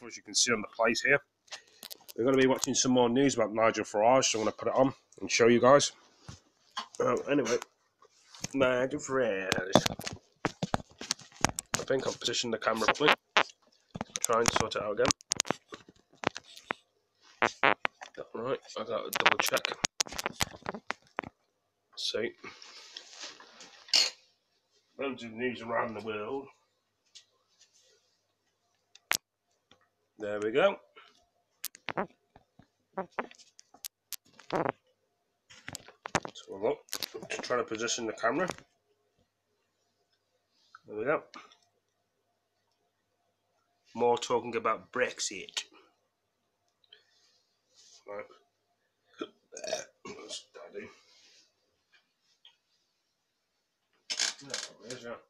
off, as you can see on the plate here. We're going to be watching some more news about Nigel Farage, so I'm going to put it on and show you guys. Anyway, Nigel Farage. I think I've positioned the camera properly. Try and sort it out again. Alright, I got to double check. Let's see. Loads of news around the world. There we go. So look, I'm just trying to position the camera. There we go. More talking about Brexit. Right. What's that do? No, there's that.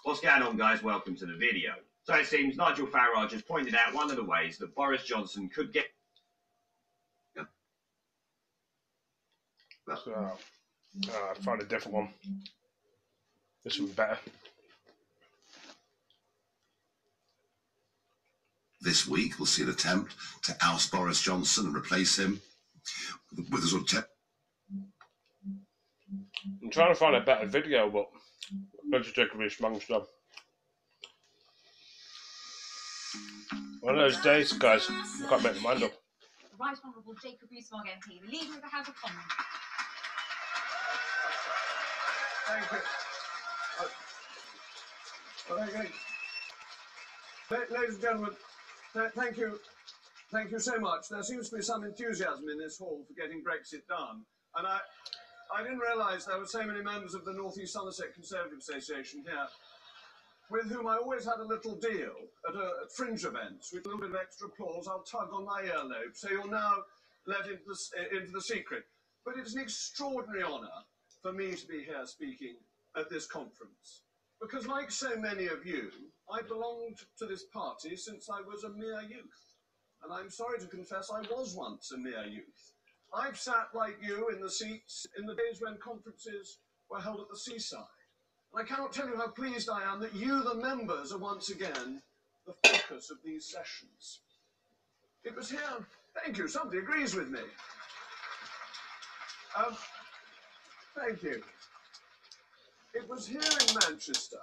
What's going on, guys? Welcome to the video. So it seems Nigel Farage has pointed out one of the ways that Boris Johnson could get... So, I'd find a different one. This would be better. This week, we'll see an attempt to oust Boris Johnson and replace him with a sort of... I'm trying to find a better video, but let's just take a bit of stuff. One of those days, guys, I can't make my mind up. Right Honourable Jacob Rees-Mogg MP, the Leader of the House of Commons. Thank you. Ladies and gentlemen, thank you so much. There seems to be some enthusiasm in this hall for getting Brexit done, and I didn't realise there were so many members of the North East Somerset Conservative Association here, with whom I always had a little deal at fringe events. With a little bit of extra applause, I'll tug on my earlobe, so you're now let into the secret. But it's an extraordinary honour for me to be here speaking at this conference, because like so many of you, I belonged to this party since I was a mere youth. And I'm sorry to confess I was once a mere youth. I've sat like you in the seats in the days when conferences were held at the seaside. And I cannot tell you how pleased I am that you, the members, are once again the focus of these sessions. It was here, thank you, somebody agrees with me. Thank you. It was here in Manchester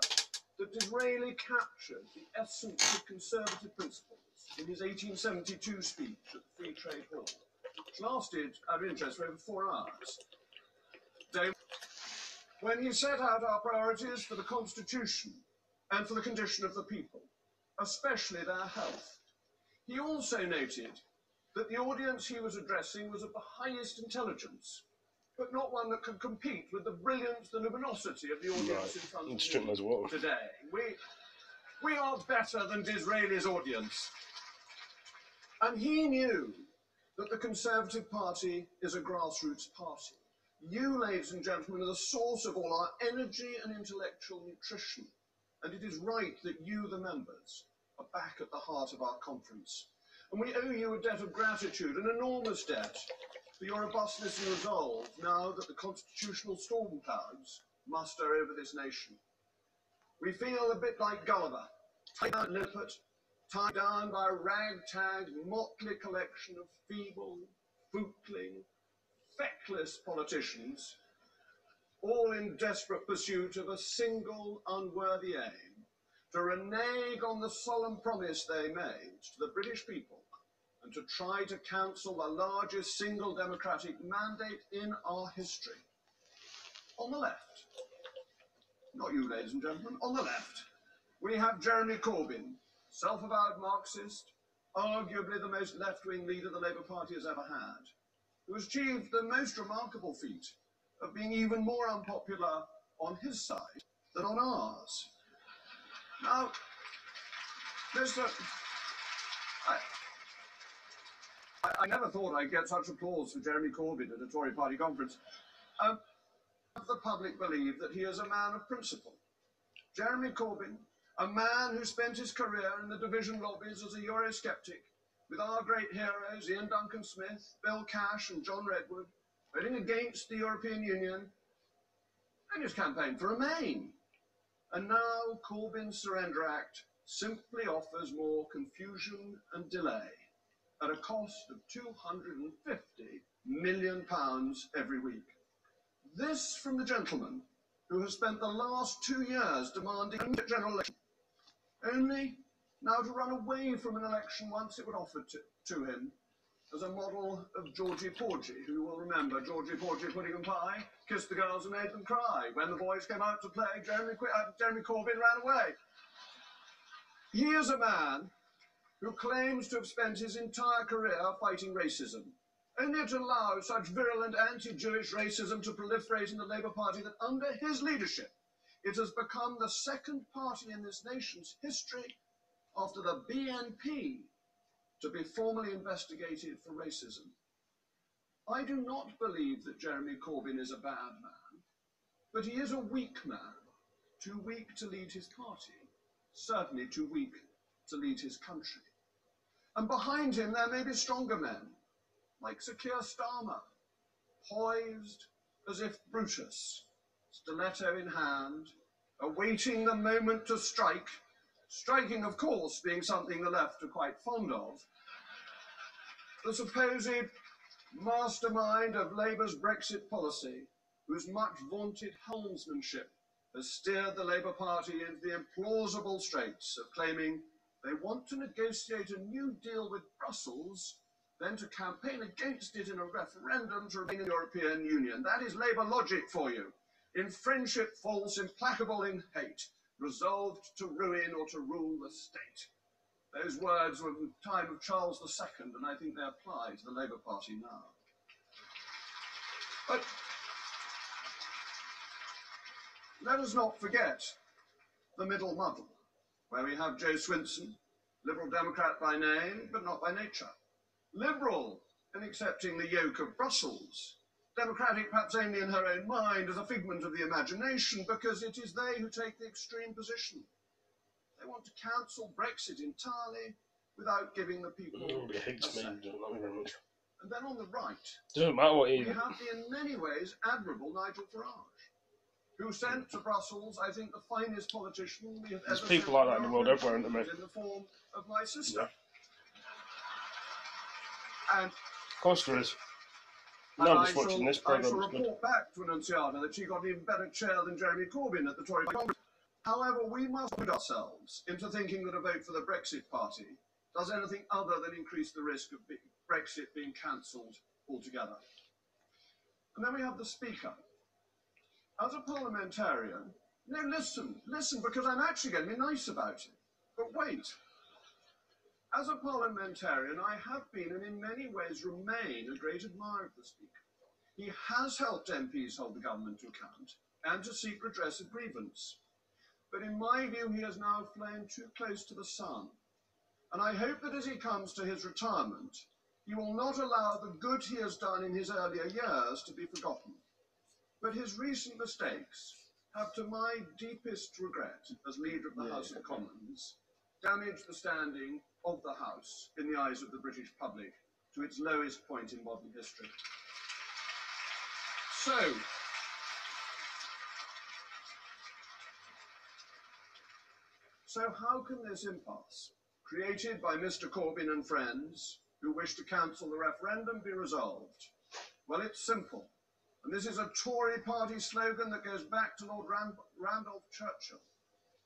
that Disraeli captured the essence of conservative principles in his 1872 speech at the Free Trade Hall, which lasted, out of interest, for over 4 hours. When he set out our priorities for the Constitution and for the condition of the people, especially their health. He also noted that the audience he was addressing was of the highest intelligence, but not one that could compete with the brilliance, the luminosity of the audience in front of me today. We are better than Disraeli's audience. And he knew that the Conservative Party is a grassroots party. You, ladies and gentlemen, are the source of all our energy and intellectual nutrition. And it is right that you, the members, are back at the heart of our conference. And we owe you a debt of gratitude, an enormous debt, for your robustness and resolve now that the constitutional storm clouds muster over this nation. We feel a bit like Gulliver, tied down Lippert, tied down by a ragtag, motley collection of feeble, footling, feckless politicians, all in desperate pursuit of a single unworthy aim, to renege on the solemn promise they made to the British people and to try to cancel the largest single democratic mandate in our history. On the left, not you, ladies and gentlemen, on the left, we have Jeremy Corbyn, self-avowed Marxist, arguably the most left-wing leader the Labour Party has ever had, who has achieved the most remarkable feat of being even more unpopular on his side than on ours. Now, I never thought I'd get such applause for Jeremy Corbyn at a Tory party conference. The public believe that he is a man of principle. Jeremy Corbyn, a man who spent his career in the division lobbies as a Eurosceptic, with our great heroes, Ian Duncan Smith, Bill Cash and John Redwood, voting against the European Union, and his campaign for Remain. And now Corbyn's Surrender Act simply offers more confusion and delay at a cost of £250 million every week. This from the gentleman who has spent the last 2 years demanding a general election, only now to run away from an election once it was offered to him as a model of Georgie Porgy, who will remember Georgie Porgy, Pudding and Pie, kissed the girls and made them cry. When the boys came out to play, Jeremy Corbyn ran away. He is a man who claims to have spent his entire career fighting racism, only to allow such virulent anti-Jewish racism to proliferate in the Labour Party that under his leadership, it has become the second party in this nation's history after the BNP to be formally investigated for racism. I do not believe that Jeremy Corbyn is a bad man, but he is a weak man, too weak to lead his party, certainly too weak to lead his country. And behind him there may be stronger men, like Sir Keir Starmer, poised as if Brutus, stiletto in hand, awaiting the moment to strike, striking, of course, being something the left are quite fond of. The supposed mastermind of Labour's Brexit policy, whose much vaunted helmsmanship has steered the Labour Party into the implausible straits of claiming they want to negotiate a new deal with Brussels, then to campaign against it in a referendum to remain in the European Union. That is Labour logic for you. In friendship false, implacable in hate, resolved to ruin or to rule the state. Those words were in the time of Charles II, and I think they apply to the Labour Party now. But let us not forget the middle muddle, where we have Joe Swinson, Liberal Democrat by name, but not by nature. Liberal in accepting the yoke of Brussels, democratic perhaps only in her own mind as a figment of the imagination, because it is they who take the extreme position. They want to cancel Brexit entirely without giving the people He hates me, say. not me very much. And then on the right, Doesn't matter what he we have the in many ways admirable Nigel Farage, who sent to Brussels, I think, the finest politician we have There's ever people sent like that in the world to everywhere, aren't there, mate? in the form of my sister. Yeah. And Of course there is. And No, I'm just watching this I programme. shall It's good. report back to Annunziata that she got an even better chair than Jeremy Corbyn at the Tory Congress. However, we must put ourselves into thinking that a vote for the Brexit Party does anything other than increase the risk of Brexit being cancelled altogether. And then we have the Speaker. As a parliamentarian, no, listen, because I'm actually going to be nice about it. But wait. As a parliamentarian, I have been, and in many ways remain, a great admirer of the Speaker. He has helped MPs hold the government to account and to seek redress of grievance. But in my view, he has now flown too close to the sun. And I hope that as he comes to his retirement, he will not allow the good he has done in his earlier years to be forgotten. But his recent mistakes have, to my deepest regret as leader of the House of Commons, damaged the standing of the House in the eyes of the British public to its lowest point in modern history. So how can this impasse, created by Mr. Corbyn and friends, who wish to cancel the referendum, be resolved? Well, it's simple. And this is a Tory party slogan that goes back to Lord Randolph Churchill.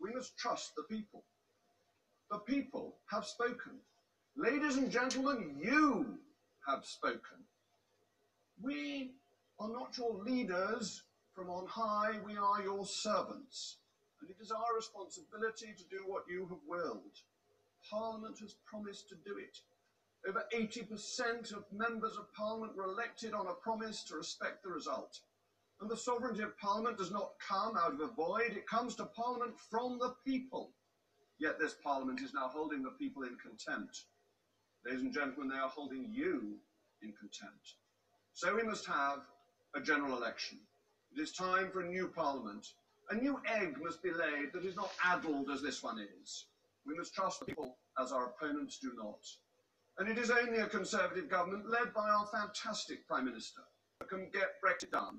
We must trust the people. The people have spoken. Ladies and gentlemen, you have spoken. We are not your leaders from on high, we are your servants. And it is our responsibility to do what you have willed. Parliament has promised to do it. Over 80% of members of Parliament were elected on a promise to respect the result. And the sovereignty of Parliament does not come out of a void, it comes to Parliament from the people. Yet this Parliament is now holding the people in contempt. Ladies and gentlemen, they are holding you in contempt. So we must have a general election. It is time for a new Parliament. A new egg must be laid that is not addled as this one is. We must trust the people as our opponents do not. And it is only a Conservative government led by our fantastic Prime Minister that can get Brexit done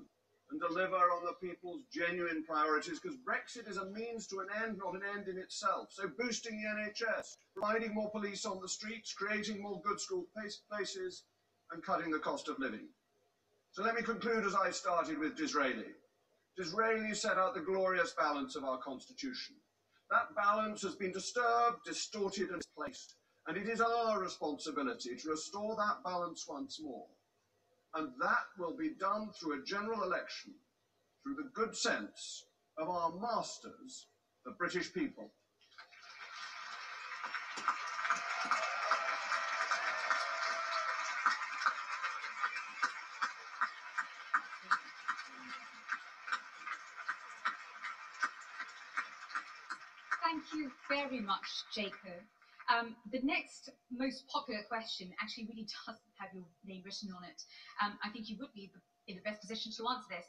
and deliver on the people's genuine priorities, because Brexit is a means to an end, not an end in itself. So boosting the NHS, providing more police on the streets, creating more good school places, and cutting the cost of living. So let me conclude as I started with Disraeli. Disraeli set out the glorious balance of our Constitution. That balance has been disturbed, distorted, and misplaced. And it is our responsibility to restore that balance once more. And that will be done through a general election, through the good sense of our masters, the British people. Thank you very much, Jacob. The next most popular question actually really doesn't have your name written on it. I think you would be in the best position to answer this.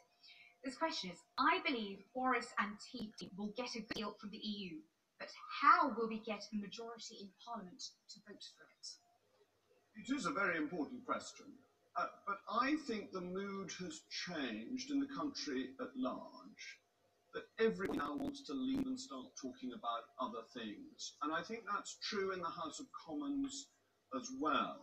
This question is, I believe Boris and TP will get a good deal from the EU, but how will we get a majority in Parliament to vote for it? It is a very important question, but I think the mood has changed in the country at large, that everyone now wants to leave and start talking about other things. And I think that's true in the House of Commons as well.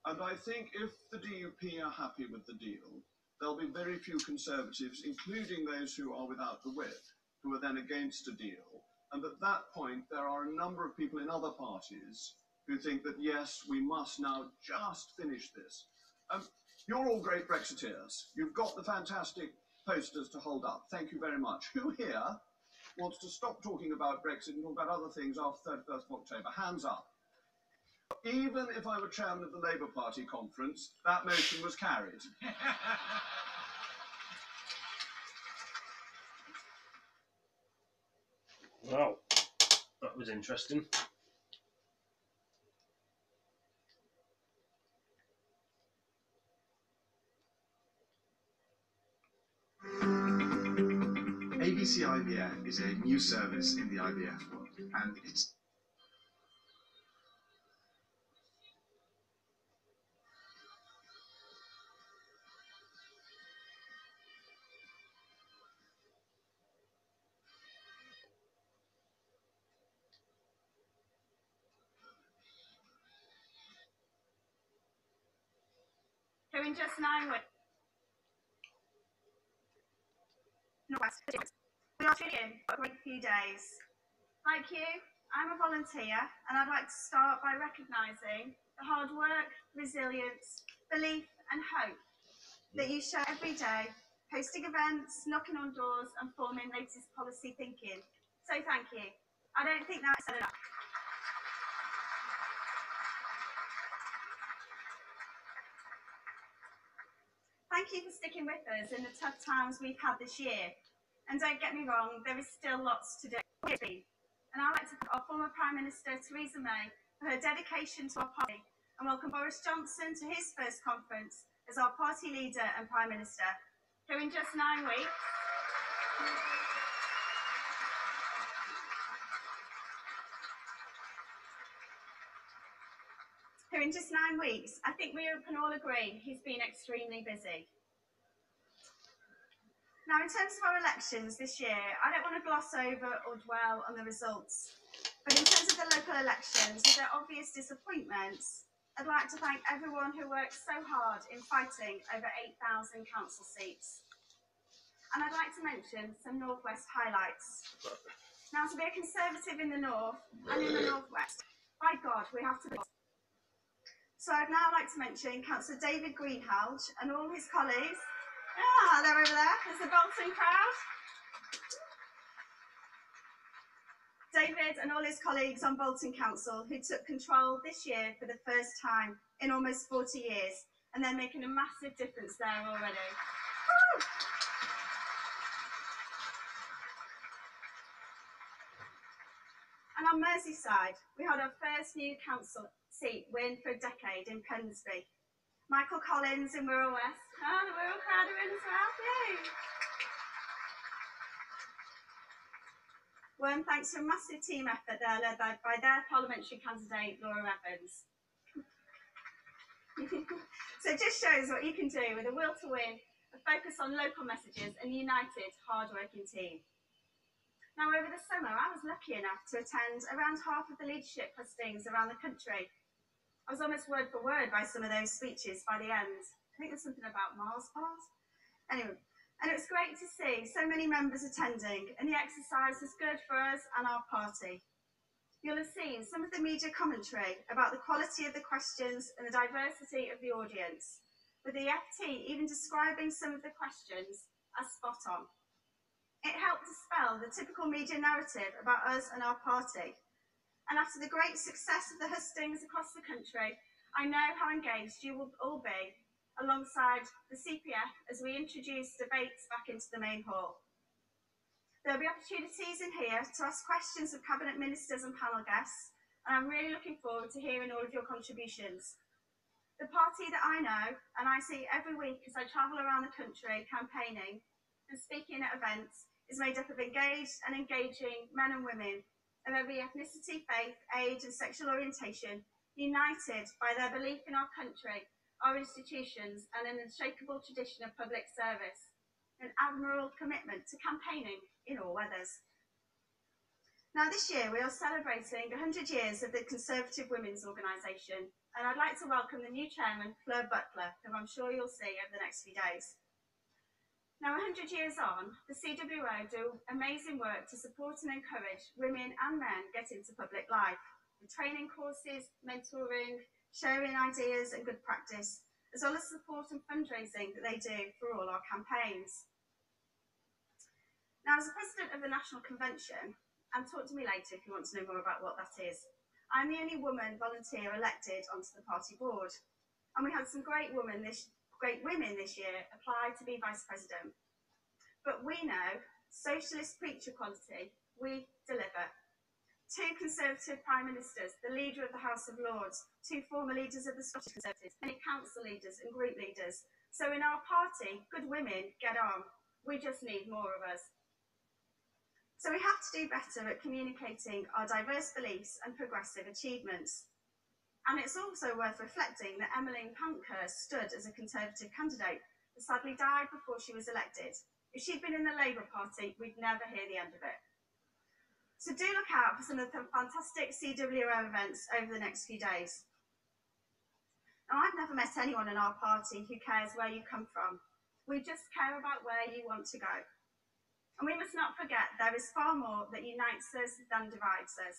And I think if the DUP are happy with the deal, there'll be very few Conservatives, including those who are without the whip, who are then against a deal. And at that point, there are a number of people in other parties who think that, yes, we must now just finish this. You're all great Brexiteers. You've got the fantastic posters to hold up. Thank you very much. Who here wants to stop talking about Brexit and talk about other things after 31st of October? Hands up. Even if I were chairman of the Labour Party conference, that motion was carried. Wow, that was interesting. ABC IVF is a new service in the IVF world, and it's Who in just 9 weeks. We are tuning in for a great few days. Like you, I'm a volunteer, and I'd like to start by recognising the hard work, resilience, belief and hope that you show every day, hosting events, knocking on doors and forming latest policy thinking. So thank you. I don't think that's enough. Thank you for sticking with us in the tough times we've had this year. And don't get me wrong, there is still lots to do. And I'd like to thank our former Prime Minister, Theresa May, for her dedication to our party, and welcome Boris Johnson to his first conference as our party leader and Prime Minister, who in just 9 weeks I think we can all agree he's been extremely busy. Now, in terms of our elections this year, I don't want to gloss over or dwell on the results. But in terms of the local elections, with their obvious disappointments, I'd like to thank everyone who worked so hard in fighting over 8,000 council seats. And I'd like to mention some North West highlights. Now, to be a Conservative in the North and in the North West, by God, we have to be. So I'd now like to mention Councillor David Greenhalgh and all his colleagues. Ah, they're over there. There's the Bolton crowd. David and all his colleagues on Bolton Council who took control this year for the first time in almost 40 years, and they're making a massive difference there already. Woo! And on Merseyside, we had our first new council seat win for a decade in Pensby. Michael Collins in Wirral West. Oh, the Wirral crowd are in as well. Yay! Well, thanks to a massive team effort there led by their parliamentary candidate, Laura Evans. So it just shows what you can do with a will to win, a focus on local messages, and a united, hard-working team. Now, over the summer, I was lucky enough to attend around half of the leadership hustings around the country. I was almost word for word by some of those speeches by the end. I think there's something about Mars bars. Anyway, and it was great to see so many members attending, and the exercise was good for us and our party. You'll have seen some of the media commentary about the quality of the questions and the diversity of the audience, with the FT even describing some of the questions as spot on. It helped dispel the typical media narrative about us and our party. And after the great success of the hustings across the country, I know how engaged you will all be alongside the CPF as we introduce debates back into the main hall. There will be opportunities in here to ask questions of Cabinet Ministers and panel guests, and I'm really looking forward to hearing all of your contributions. The party that I know and I see every week as I travel around the country campaigning and speaking at events is made up of engaged and engaging men and women of every ethnicity, faith, age and sexual orientation, united by their belief in our country, our institutions and an unshakable tradition of public service, an admirable commitment to campaigning in all weathers. Now this year we are celebrating 100 years of the Conservative Women's Organisation, and I'd like to welcome the new chairman, Fleur Butler, who I'm sure you'll see over the next few days. Now 100 years on, the CWO do amazing work to support and encourage women and men get into public life, with training courses, mentoring, sharing ideas and good practice, as well as support and fundraising that they do for all our campaigns. Now, as the president of the National Convention, and talk to me later if you want to know more about what that is, I'm the only woman volunteer elected onto the party board. And we had some great women this year apply to be vice president. But we know, socialists preach equality, we deliver. 2 Conservative Prime Ministers, the leader of the House of Lords, 2 former leaders of the Scottish Conservatives, many council leaders and group leaders. So in our party, good women get on. We just need more of us. So we have to do better at communicating our diverse beliefs and progressive achievements. And it's also worth reflecting that Emmeline Pankhurst stood as a Conservative candidate, but sadly died before she was elected. If she'd been in the Labour Party, we'd never hear the end of it. So do look out for some of the fantastic CWO events over the next few days. Now, I've never met anyone in our party who cares where you come from. We just care about where you want to go. And we must not forget there is far more that unites us than divides us.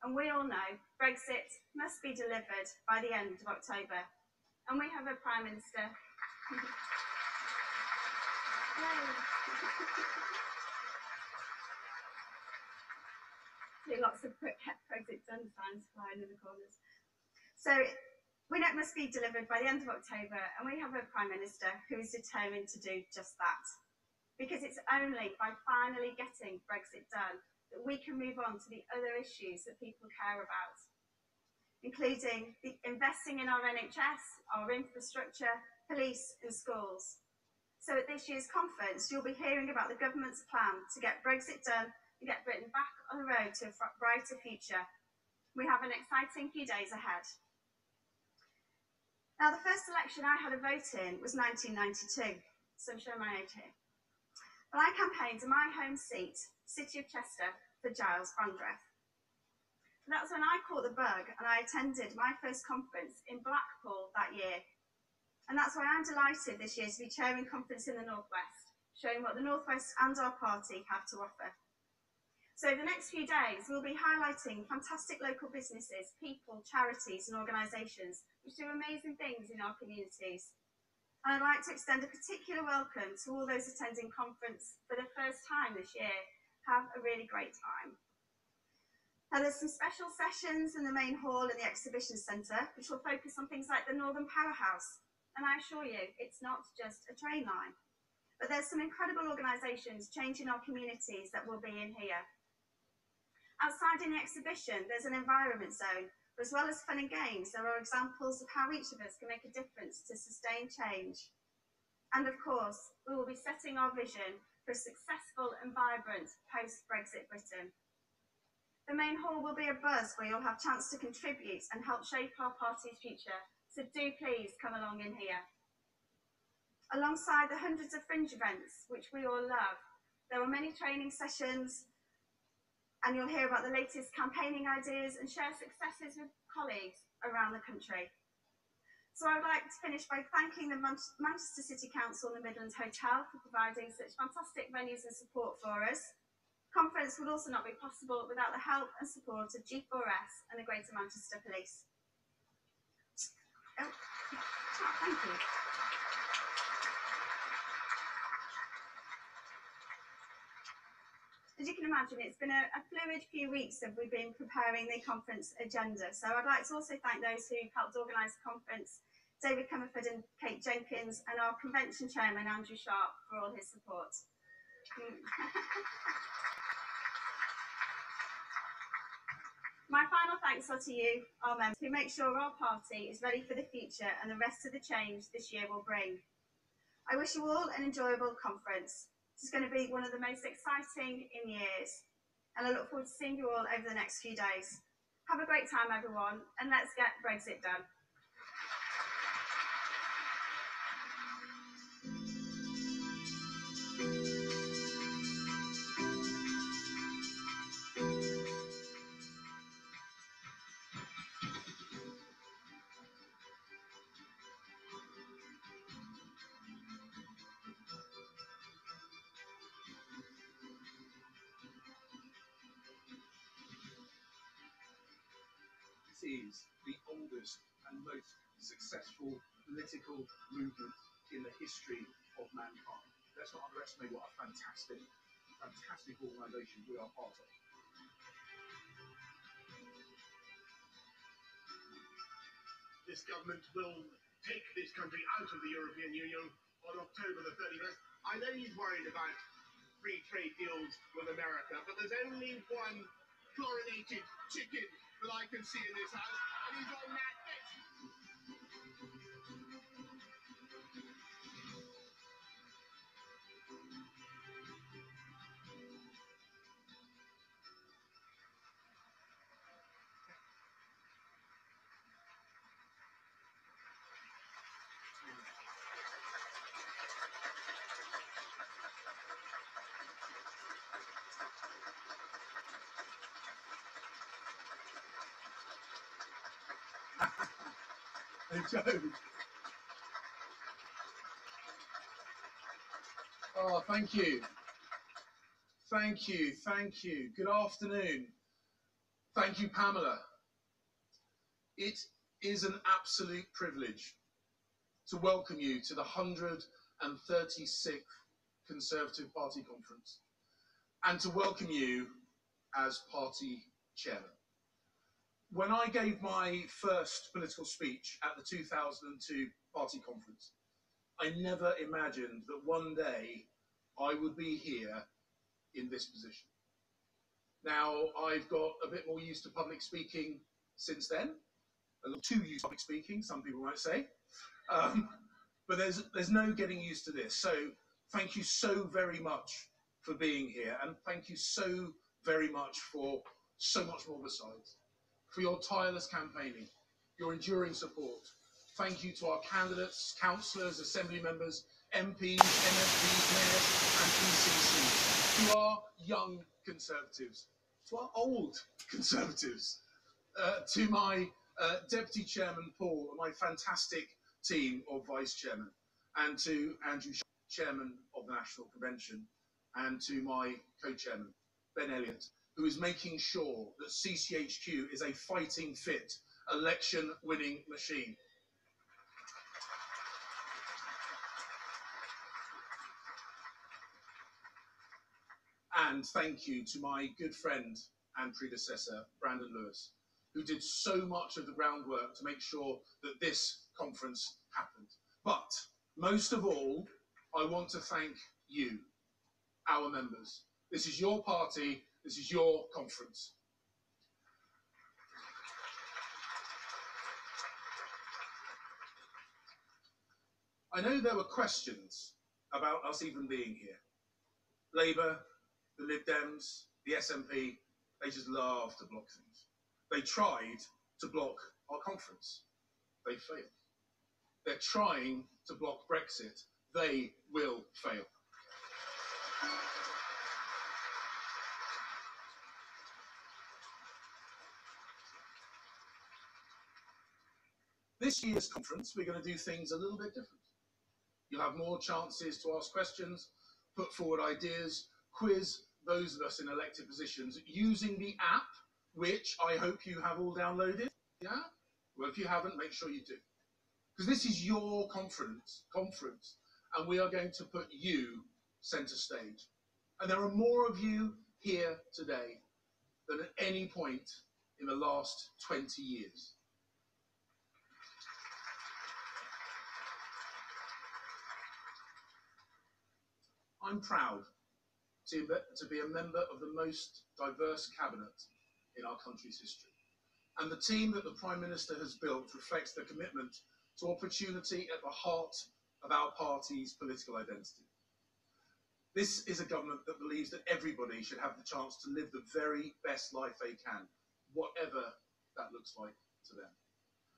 And we all know Brexit must be delivered by the end of October. And we have a Prime Minister. See lots of Brexit done signs flying in the corners. So we know it must be delivered by the end of October, and we have a Prime Minister who is determined to do just that. Because it's only by finally getting Brexit done that we can move on to the other issues that people care about, including investing in our NHS, our infrastructure, police and schools. So at this year's conference, you'll be hearing about the government's plan to get Brexit done and get Britain back on the road to a brighter future. We have an exciting few days ahead. Now, the first election I had a vote in was 1992, so I'm showing my age here. Well, I campaigned in my home seat, City of Chester, for Giles Brandreth. That's when I caught the bug and I attended my first conference in Blackpool that year. And that's why I'm delighted this year to be chairing conference in the North West, showing what the North West and our party have to offer. So the next few days, we'll be highlighting fantastic local businesses, people, charities and organisations which do amazing things in our communities. And I'd like to extend a particular welcome to all those attending conference for the first time this year. Have a really great time. Now there's some special sessions in the main hall in the exhibition centre, which will focus on things like the Northern Powerhouse. And I assure you, it's not just a train line. But there's some incredible organisations changing our communities that will be in here. Outside in the exhibition, there's an environment zone. As well as fun and games, there are examples of how each of us can make a difference to sustain change. And of course, we will be setting our vision for a successful and vibrant post-Brexit Britain. The main hall will be a buzz where you'll have a chance to contribute and help shape our party's future. So do please come along in here. Alongside the hundreds of fringe events, which we all love, there are many training sessions, and you'll hear about the latest campaigning ideas and share successes with colleagues around the country. So I would like to finish by thanking the Manchester City Council and the Midlands Hotel for providing such fantastic venues and support for us. The conference would also not be possible without the help and support of G4S and the Greater Manchester Police. Thank you. As you can imagine, it's been a fluid few weeks as we've been preparing the conference agenda. So I'd like to also thank those who helped organise the conference, David Comerford and Kate Jenkins, and our convention chairman, Andrew Sharp, for all his support. My final thanks are to you, our members, who make sure our party is ready for the future and the rest of the change this year will bring. I wish you all an enjoyable conference. This is going to be one of the most exciting in years, and I look forward to seeing you all over the next few days. Have a great time, everyone, and let's get Brexit done. Is the oldest and most successful political movement in the history of mankind. Let's not underestimate what a fantastic organisation we are part of. This government will take this country out of the European Union on October the 31st. I know he's worried about free trade deals with America, but there's only one chlorinated chicken that I can see in this house, and he's on that list. Oh, thank you. Thank you, thank you. Good afternoon. Thank you, Pamela. It is an absolute privilege to welcome you to the 136th Conservative Party Conference and to welcome you as party chairman. When I gave my first political speech at the 2002 party conference, I never imagined that one day I would be here in this position. Now, I've got a bit more used to public speaking since then, a little too used to public speaking, some people might say, but there's no getting used to this. So thank you so very much for being here, and thank you so very much for so much more besides, for your tireless campaigning, your enduring support. Thank you to our candidates, councillors, assembly members, MPs, MFPs, mayors and PCCs, to our young Conservatives, to our old Conservatives, to my Deputy Chairman Paul and my fantastic team of Vice Chairman, and to Andrew, Chairman of the National Convention, and to my Co-Chairman, Ben Elliott, who is making sure that CCHQ is a fighting fit, election-winning machine. And thank you to my good friend and predecessor, Brandon Lewis, who did so much of the groundwork to make sure that this conference happened. But most of all, I want to thank you, our members. This is your party, this is your conference. I know there were questions about us even being here. Labour, the Lib Dems, the SNP, they just love to block things. They tried to block our conference. They failed. They're trying to block Brexit. They will fail. This year's conference, we're going to do things a little bit different. You'll have more chances to ask questions, put forward ideas, quiz those of us in elected positions using the app, which I hope you have all downloaded. Yeah? Well, if you haven't, make sure you do. Because this is your conference, and we are going to put you centre stage. And there are more of you here today than at any point in the last 20 years. I'm proud to be a member of the most diverse cabinet in our country's history. And the team that the Prime Minister has built reflects the commitment to opportunity at the heart of our party's political identity. This is a government that believes that everybody should have the chance to live the very best life they can, whatever that looks like to them.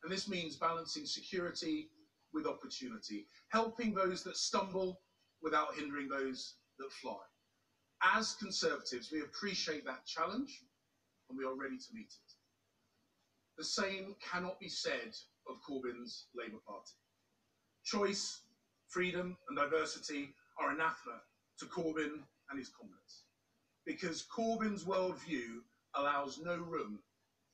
And this means balancing security with opportunity, helping those that stumble without hindering those that fly. As Conservatives, we appreciate that challenge and we are ready to meet it. The same cannot be said of Corbyn's Labour Party. Choice, freedom and diversity are anathema to Corbyn and his comrades, because Corbyn's worldview allows no room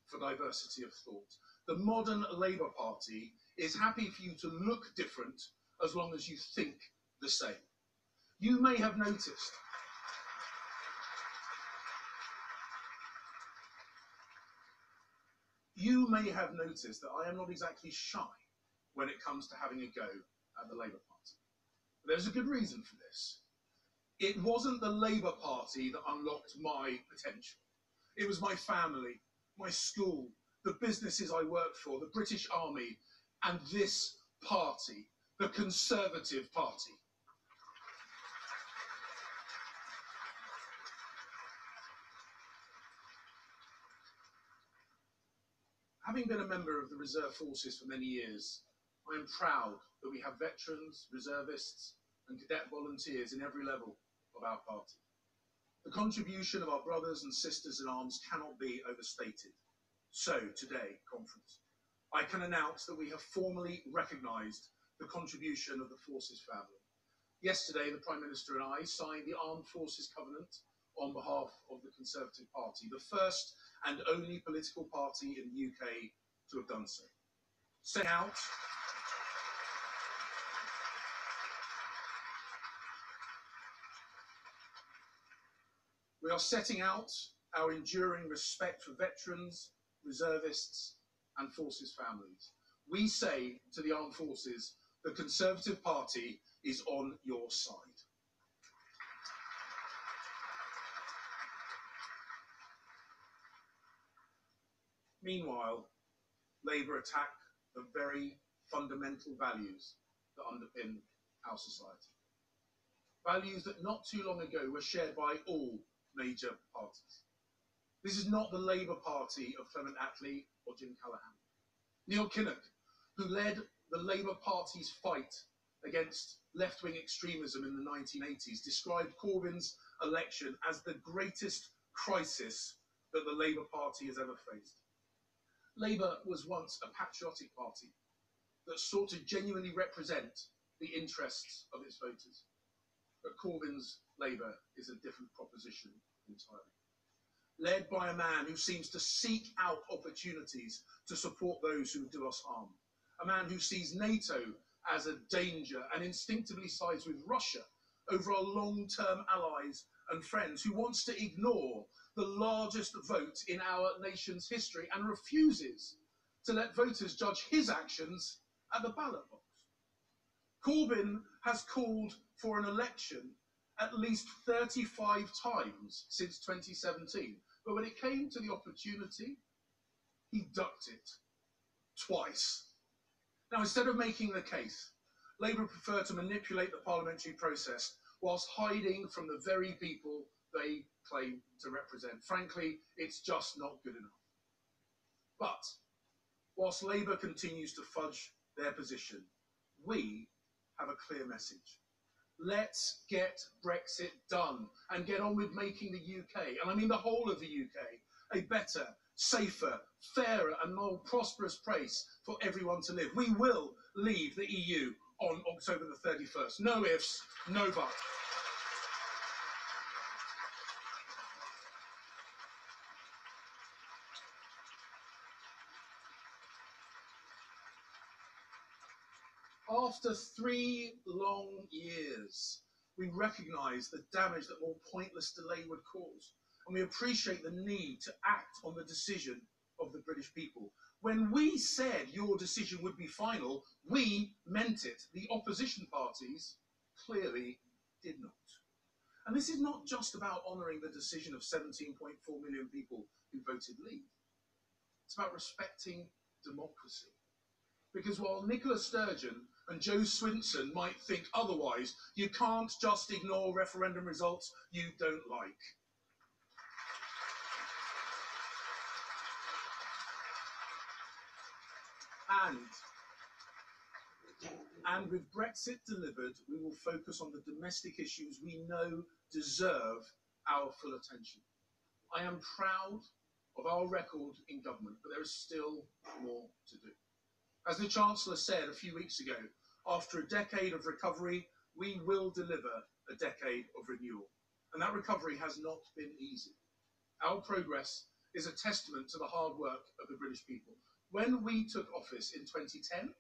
for diversity of thought. The modern Labour Party is happy for you to look different as long as you think the same. You may have noticed that I am not exactly shy when it comes to having a go at the Labour Party. But there's a good reason for this. It wasn't the Labour Party that unlocked my potential. It was my family, my school, the businesses I worked for, the British Army, and this party, the Conservative Party. Having been a member of the Reserve Forces for many years, I am proud that we have veterans, reservists and cadet volunteers in every level of our party. The contribution of our brothers and sisters in arms cannot be overstated. So today, conference, I can announce that we have formally recognised the contribution of the Forces family. Yesterday, the Prime Minister and I signed the Armed Forces Covenant on behalf of the Conservative Party, the first and only political party in the UK to have done so. We are setting out our enduring respect for veterans, reservists and forces families. We say to the armed forces, the Conservative Party is on your side. Meanwhile, Labour attack the very fundamental values that underpin our society. Values that not too long ago were shared by all major parties. This is not the Labour Party of Clement Attlee or Jim Callaghan. Neil Kinnock, who led the Labour Party's fight against left-wing extremism in the 1980s, described Corbyn's election as the greatest crisis that the Labour Party has ever faced. Labour was once a patriotic party that sought to genuinely represent the interests of its voters. But Corbyn's Labour is a different proposition entirely. Led by a man who seems to seek out opportunities to support those who do us harm. A man who sees NATO as a danger and instinctively sides with Russia over our long-term allies and friends, who wants to ignore the largest vote in our nation's history and refuses to let voters judge his actions at the ballot box. Corbyn has called for an election at least 35 times since 2017, but when it came to the opportunity, he ducked it twice. Now, instead of making the case, Labour prefer to manipulate the parliamentary process whilst hiding from the very people they claim to represent. Frankly, it's just not good enough. But whilst Labour continues to fudge their position, we have a clear message. Let's get Brexit done and get on with making the UK, and I mean the whole of the UK, a better, safer, fairer and more prosperous place for everyone to live. We will leave the EU on October the 31st. No ifs, no buts. After 3 long years, we recognise the damage that more pointless delay would cause, and we appreciate the need to act on the decision of the British people. When we said your decision would be final, we meant it. The opposition parties clearly did not. And this is not just about honouring the decision of 17.4 million people who voted leave. It's about respecting democracy. Because while Nicola Sturgeon and Joe Swinson might think otherwise, you can't just ignore referendum results you don't like. And with Brexit delivered, we will focus on the domestic issues we know deserve our full attention. I am proud of our record in government, but there is still more to do. As the Chancellor said a few weeks ago, after a decade of recovery, we will deliver a decade of renewal. And that recovery has not been easy. Our progress is a testament to the hard work of the British people. When we took office in 2010,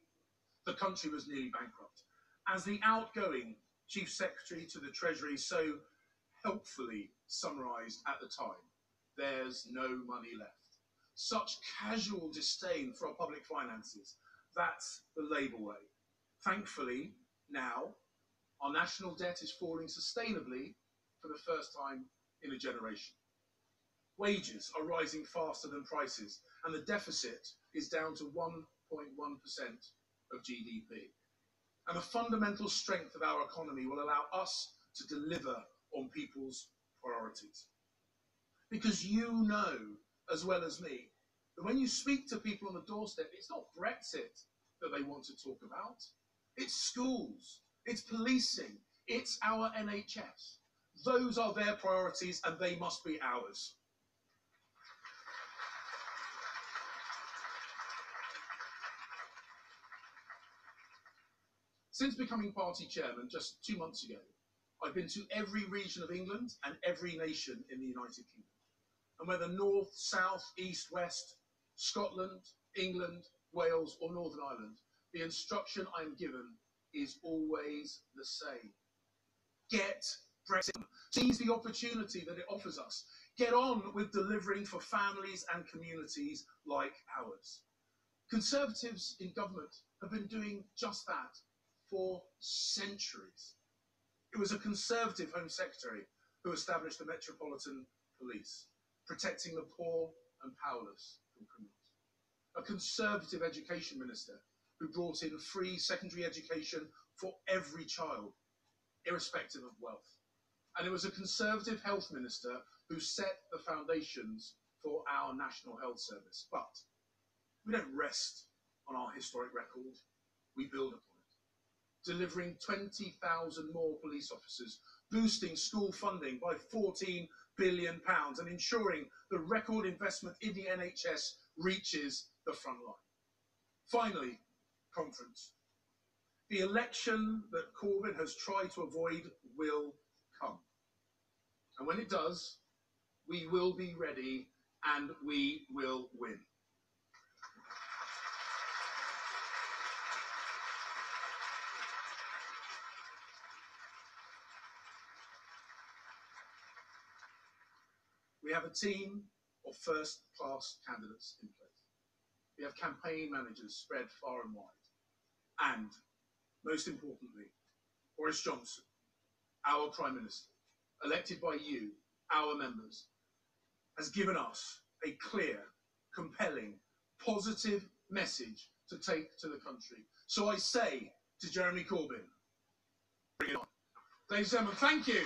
the country was nearly bankrupt. As the outgoing Chief Secretary to the Treasury so helpfully summarised at the time, there's no money left. Such casual disdain for our public finances. That's the Labour way. Thankfully, now, our national debt is falling sustainably for the first time in a generation. Wages are rising faster than prices, and the deficit is down to 1.1% of GDP. And the fundamental strength of our economy will allow us to deliver on people's priorities. Because you know, as well as me, that when you speak to people on the doorstep, it's not Brexit that they want to talk about. It's schools, it's policing, it's our NHS. Those are their priorities and they must be ours. Since becoming party chairman just 2 months ago, I've been to every region of England and every nation in the United Kingdom. And whether north, south, east, west, Scotland, England, Wales or Northern Ireland, the instruction I'm given is always the same. Get Brexit. Seize the opportunity that it offers us. Get on with delivering for families and communities like ours. Conservatives in government have been doing just that for centuries. It was a Conservative Home Secretary who established the Metropolitan Police, protecting the poor and powerless from criminals. A Conservative Education Minister who brought in free secondary education for every child, irrespective of wealth. And it was a Conservative Health Minister who set the foundations for our National Health Service. But we don't rest on our historic record, we build upon it. Delivering 20,000 more police officers, boosting school funding by £14 billion and ensuring the record investment in the NHS reaches the front line. Finally, conference. The election that Corbyn has tried to avoid will come. And when it does, we will be ready and we will win. We have a team of first-class candidates in place. We have campaign managers spread far and wide. And, most importantly, Boris Johnson, our Prime Minister, elected by you, our members, has given us a clear, compelling, positive message to take to the country. So I say to Jeremy Corbyn, bring it on. Ladies and gentlemen, thank you.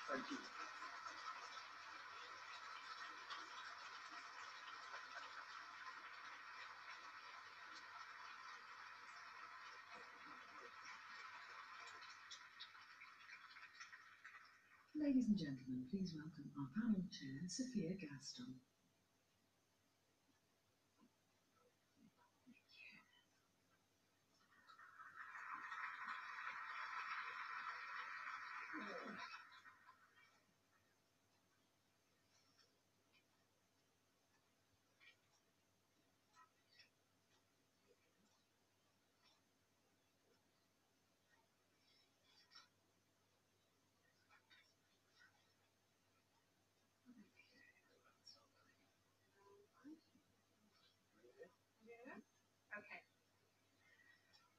Thank you. Ladies and gentlemen, please welcome our panel chair, Sophia Gaston. Okay.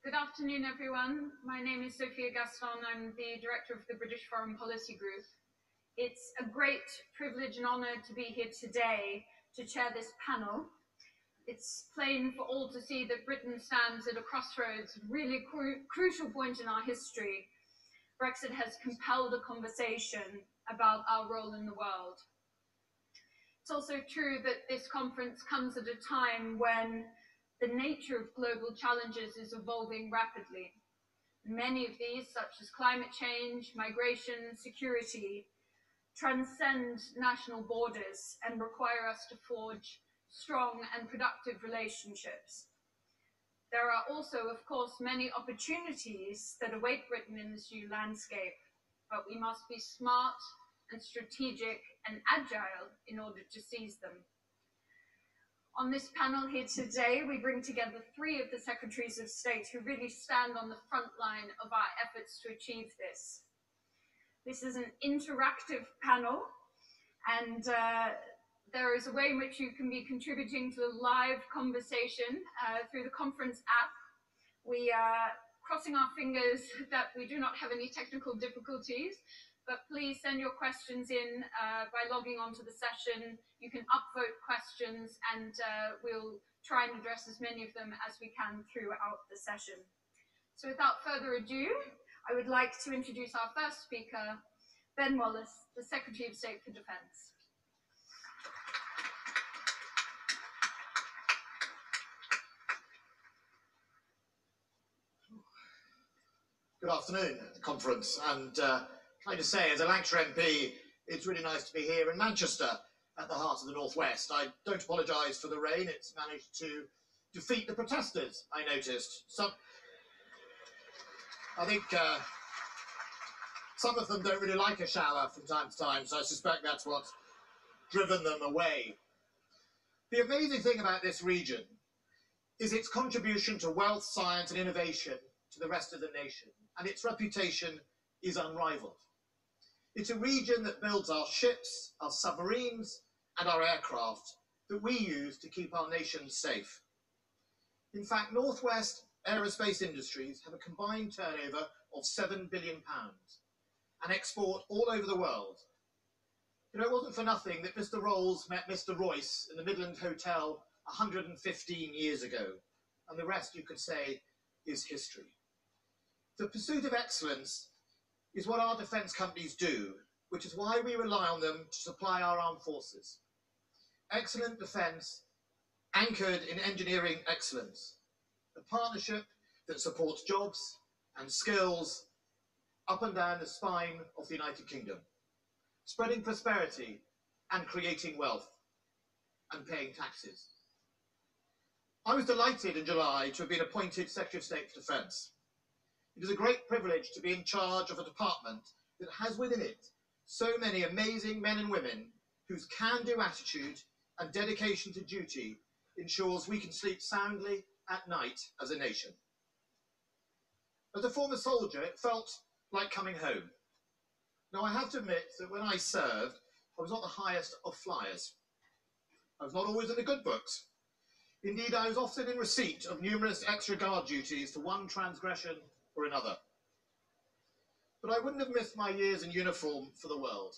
Good afternoon, everyone. My name is Sophia Gaston. I'm the director of the British Foreign Policy Group. It's a great privilege and honour to be here today to chair this panel. It's plain for all to see that Britain stands at a crossroads, really crucial point in our history. Brexit has compelled a conversation about our role in the world. It's also true that this conference comes at a time when the nature of global challenges is evolving rapidly. Many of these, such as climate change, migration, security, transcend national borders and require us to forge strong and productive relationships. There are also, of course, many opportunities that await Britain in this new landscape, but we must be smart and strategic and agile in order to seize them. On this panel here today, we bring together three of the Secretaries of State who really stand on the front line of our efforts to achieve this. This is an interactive panel, and there is a way in which you can be contributing to the live conversation through the conference app. We are crossing our fingers that we do not have any technical difficulties, but please send your questions in by logging onto the session. You can upvote questions, and we'll try and address as many of them as we can throughout the session. So without further ado, I would like to introduce our first speaker, Ben Wallace, the Secretary of State for Defence. Good afternoon, conference, and can I just say, as a Lancashire MP, it's really nice to be here in Manchester, at the heart of the Northwest. I don't apologise for the rain, it's managed to defeat the protesters, I noticed. I think some of them don't really like a shower from time to time, so I suspect that's what's driven them away. The amazing thing about this region is its contribution to wealth, science and innovation to the rest of the nation, and its reputation is unrivaled. It's a region that builds our ships, our submarines and our aircraft that we use to keep our nation safe. In fact, Northwest aerospace industries have a combined turnover of £7 billion and export all over the world. You know, it wasn't for nothing that Mr. Rolls met Mr. Royce in the Midland Hotel 115 years ago, and the rest, you could say, is history. The pursuit of excellence is what our defence companies do, which is why we rely on them to supply our armed forces. Excellent defence anchored in engineering excellence, a partnership that supports jobs and skills up and down the spine of the United Kingdom, spreading prosperity and creating wealth and paying taxes. I was delighted in July to have been appointed Secretary of State for Defence. It is a great privilege to be in charge of a department that has within it so many amazing men and women whose can-do attitude and dedication to duty ensures we can sleep soundly at night as a nation. As a former soldier, it felt like coming home. Now, I have to admit that when I served, I was not the highest of flyers. I was not always in the good books. Indeed, I was often in receipt of numerous extra guard duties for one transgression or another. But I wouldn't have missed my years in uniform for the world.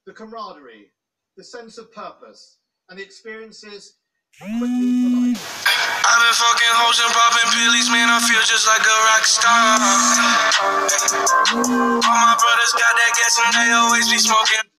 The camaraderie, the sense of purpose, and the experiences equip me for life. I've been fucking hoes and popping pillies, man, I feel just like a rock star. All my brothers got that gas and they always be smoking.